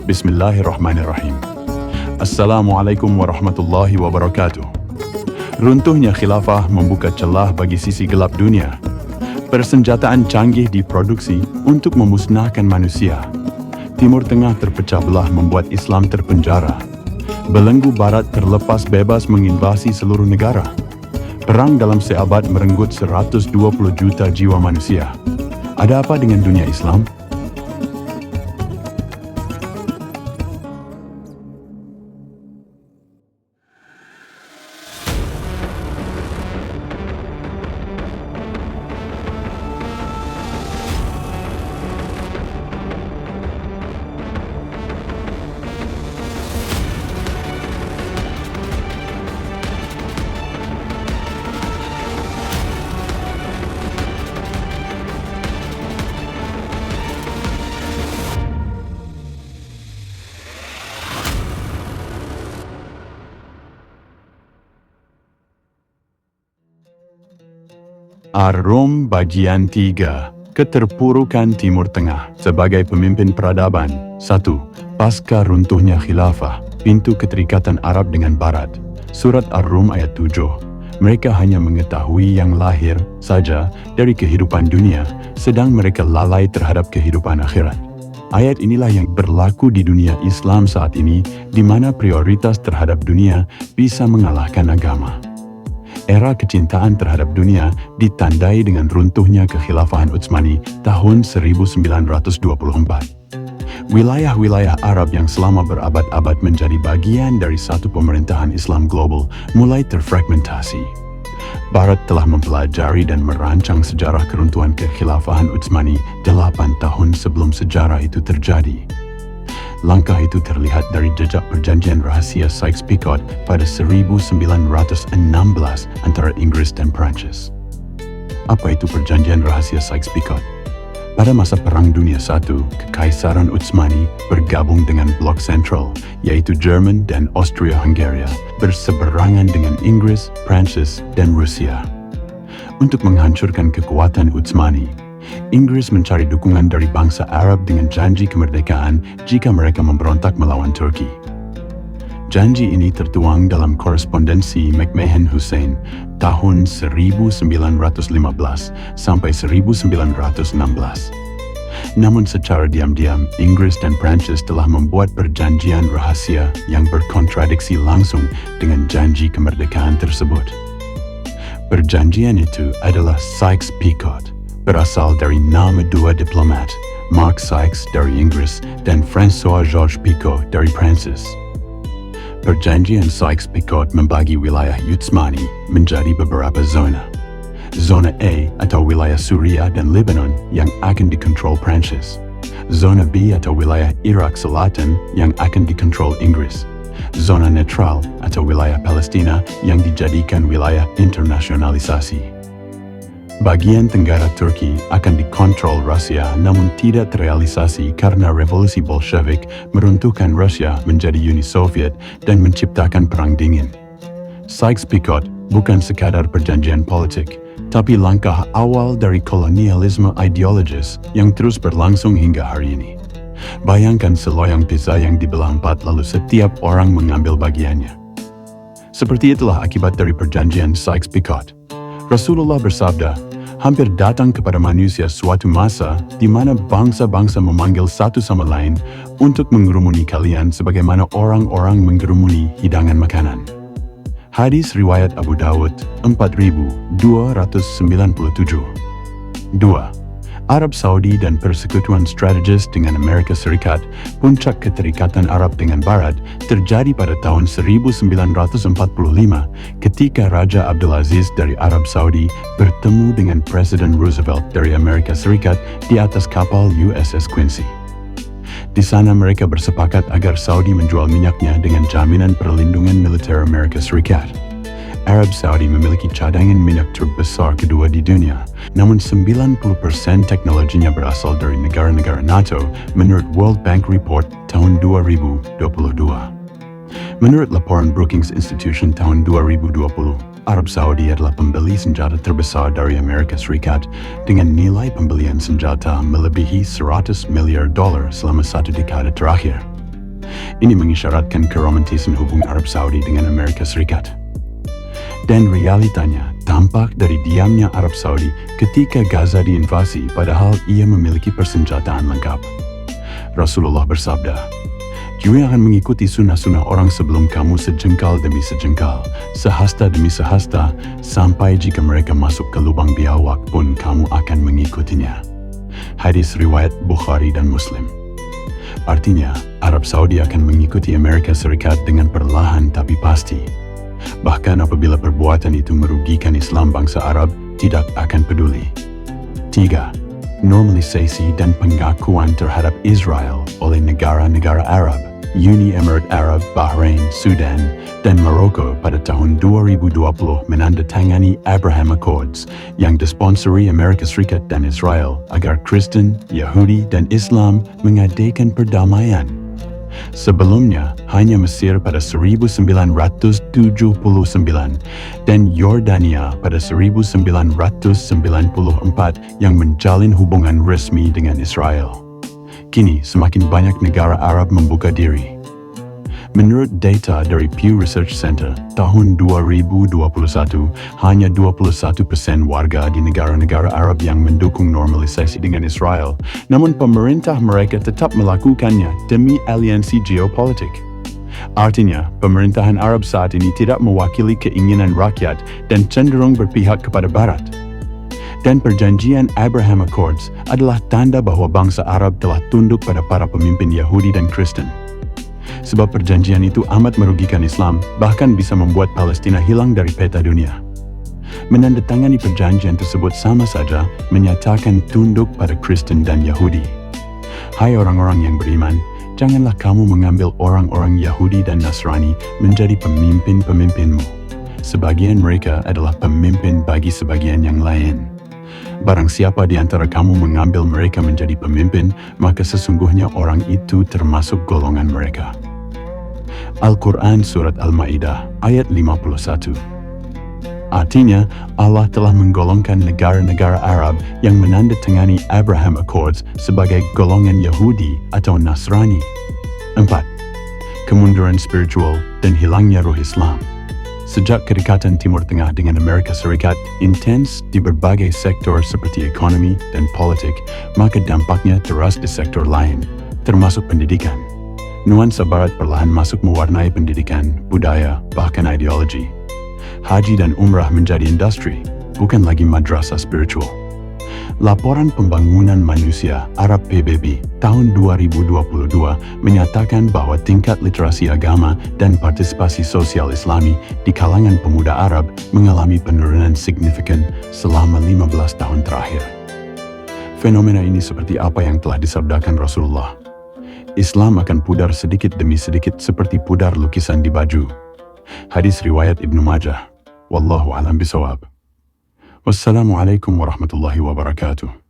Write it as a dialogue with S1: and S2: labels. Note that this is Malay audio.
S1: Bismillahirrahmanirrahim. Assalamualaikum warahmatullahi wabarakatuh. Runtuhnya khilafah membuka celah bagi sisi gelap dunia. Persenjataan canggih diproduksi untuk memusnahkan manusia. Timur Tengah terpecah belah membuat Islam terpenjara. Belenggu Barat terlepas bebas menginvasi seluruh negara. Perang dalam seabad merenggut 120 juta jiwa manusia. Ada apa dengan dunia Islam? Ar-Rum Bagian 3. Keterpurukan Timur Tengah sebagai pemimpin peradaban. 1. Pasca runtuhnya khilafah, pintu keterikatan Arab dengan Barat. Surat Ar-Rum ayat 7. Mereka hanya mengetahui yang lahir saja dari kehidupan dunia, sedang mereka lalai terhadap kehidupan akhirat. Ayat inilah yang berlaku di dunia Islam saat ini, di mana prioritas terhadap dunia bisa mengalahkan agama. Era kecintaan terhadap dunia ditandai dengan runtuhnya kekhilafahan Utsmani tahun 1924. Wilayah-wilayah Arab yang selama berabad-abad menjadi bagian dari satu pemerintahan Islam global mulai terfragmentasi. Barat telah mempelajari dan merancang sejarah keruntuhan kekhilafahan Utsmani 8 tahun sebelum sejarah itu terjadi. Langkah itu terlihat dari jejak perjanjian rahasia Sykes-Picot pada 1916 antara Inggris dan Prancis. Apa itu perjanjian rahasia Sykes-Picot? Pada masa Perang Dunia I, Kekaisaran Utsmani bergabung dengan blok sentral, yaitu Jerman dan Austria-Hungaria, berseberangan dengan Inggris, Prancis, dan Rusia. Untuk menghancurkan kekuatan Utsmani, Inggris mencari dukungan dari bangsa Arab dengan janji kemerdekaan jika mereka memberontak melawan Turki. Janji ini tertuang dalam korespondensi McMahon Hussein tahun 1915 sampai 1916. Namun secara diam-diam, Inggris dan Prancis telah membuat perjanjian rahasia yang berkontradiksi langsung dengan janji kemerdekaan tersebut. Perjanjian itu adalah Sykes-Picot, berasal dari nama dua diplomat, Mark Sykes dari Inggris dan François-Georges Picot dari Prancis. Perjanjian Sykes-Picot membagi wilayah Utsmani menjadi beberapa zona. Zona A atau wilayah Suria dan Lebanon yang akan dikontrol Prancis. Zona B atau wilayah Irak Selatan yang akan dikontrol Inggris. Zona netral atau wilayah Palestina yang dijadikan wilayah internasionalisasi. Bagian tenggara Turki akan dikontrol Rusia namun tidak terrealisasi karena revolusi Bolshevik meruntuhkan Rusia menjadi Uni Soviet dan menciptakan Perang Dingin. Sykes-Picot bukan sekadar perjanjian politik, tapi langkah awal dari kolonialisme ideologis yang terus berlangsung hingga hari ini. Bayangkan seloyang pizza yang dibelah 4 lalu setiap orang mengambil bagiannya. Seperti itulah akibat dari perjanjian Sykes-Picot. Rasulullah bersabda, hampir datang kepada manusia suatu masa di mana bangsa-bangsa memanggil satu sama lain untuk mengerumuni kalian sebagaimana orang-orang mengerumuni hidangan makanan. Hadis riwayat Abu Dawud 4297. 2. Arab Saudi dan persekutuan strategis dengan Amerika Serikat. Puncak keterikatan Arab dengan Barat terjadi pada tahun 1945 ketika Raja Abdulaziz dari Arab Saudi bertemu dengan Presiden Roosevelt dari Amerika Serikat di atas kapal USS Quincy. Di sana mereka bersepakat agar Saudi menjual minyaknya dengan jaminan perlindungan militer Amerika Serikat. Arab Saudi memiliki cadangan minyak terbesar kedua di dunia, namun 90% teknologinya berasal dari negara-negara NATO menurut World Bank Report tahun 2022. Menurut laporan Brookings Institution tahun 2020, Arab Saudi adalah pembeli senjata terbesar dari Amerika Serikat dengan nilai pembelian senjata melebihi $100 miliar selama 1 dekade terakhir. Ini mengisyaratkan keromantisan hubungan Arab Saudi dengan Amerika Serikat. Dan realitanya tampak dari diamnya Arab Saudi ketika Gaza diinvasi padahal ia memiliki persenjataan lengkap. Rasulullah bersabda, "Jua akan mengikuti sunnah-sunnah orang sebelum kamu sejengkal demi sejengkal, sehasta demi sehasta, sampai jika mereka masuk ke lubang biawak pun kamu akan mengikutinya." Hadis riwayat Bukhari dan Muslim. Artinya, Arab Saudi akan mengikuti Amerika Serikat dengan perlahan tapi pasti. Bahkan apabila perbuatan itu merugikan Islam bangsa Arab, tidak akan peduli. 3. Normalisasi dan pengakuan terhadap Israel oleh negara-negara Arab, Uni Emirat Arab, Bahrain, Sudan, dan Maroko pada tahun 2020 menandatangani Abraham Accords yang disponsori Amerika Serikat dan Israel agar Kristen, Yahudi, dan Islam mengadakan perdamaian. Sebelumnya, hanya Mesir pada 1979 dan Yordania pada 1994 yang menjalin hubungan resmi dengan Israel. Kini, semakin banyak negara Arab membuka diri. Menurut data dari Pew Research Center, tahun 2021, hanya 21% warga di negara-negara Arab yang mendukung normalisasi dengan Israel, namun pemerintah mereka tetap melakukannya demi aliansi geopolitik. Artinya, pemerintahan Arab saat ini tidak mewakili keinginan rakyat dan cenderung berpihak kepada Barat. Dan perjanjian Abraham Accords adalah tanda bahwa bangsa Arab telah tunduk pada para pemimpin Yahudi dan Kristen. Sebab perjanjian itu amat merugikan Islam, bahkan bisa membuat Palestina hilang dari peta dunia. Menandatangani perjanjian tersebut sama saja menyatakan tunduk pada Kristen dan Yahudi. Hai orang-orang yang beriman, janganlah kamu mengambil orang-orang Yahudi dan Nasrani menjadi pemimpin-pemimpinmu. Sebagian mereka adalah pemimpin bagi sebagian yang lain. Barang siapa di antara kamu mengambil mereka menjadi pemimpin, maka sesungguhnya orang itu termasuk golongan mereka. Al-Quran Surat Al-Ma'idah ayat 51. Artinya, Allah telah menggolongkan negara-negara Arab yang menandatangani Abraham Accords sebagai golongan Yahudi atau Nasrani. 4. Kemunduran spiritual dan hilangnya ruh Islam. Sejak kedekatan Timur Tengah dengan Amerika Serikat intens di berbagai sektor seperti ekonomi dan politik, maka dampaknya teras di sektor lain, termasuk pendidikan. Nuansa Barat perlahan masuk mewarnai pendidikan, budaya, bahkan ideologi. Haji dan umrah menjadi industri, bukan lagi madrasah spiritual. Laporan Pembangunan Manusia Arab PBB tahun 2022 menyatakan bahwa tingkat literasi agama dan partisipasi sosial Islami di kalangan pemuda Arab mengalami penurunan signifikan selama 15 tahun terakhir. Fenomena ini seperti apa yang telah disabdakan Rasulullah. Islam akan pudar sedikit demi sedikit seperti pudar lukisan di baju. Hadis riwayat Ibnu Majah. Wallahu a'lam bishawab. Wassalamualaikum warahmatullahi wabarakatuh.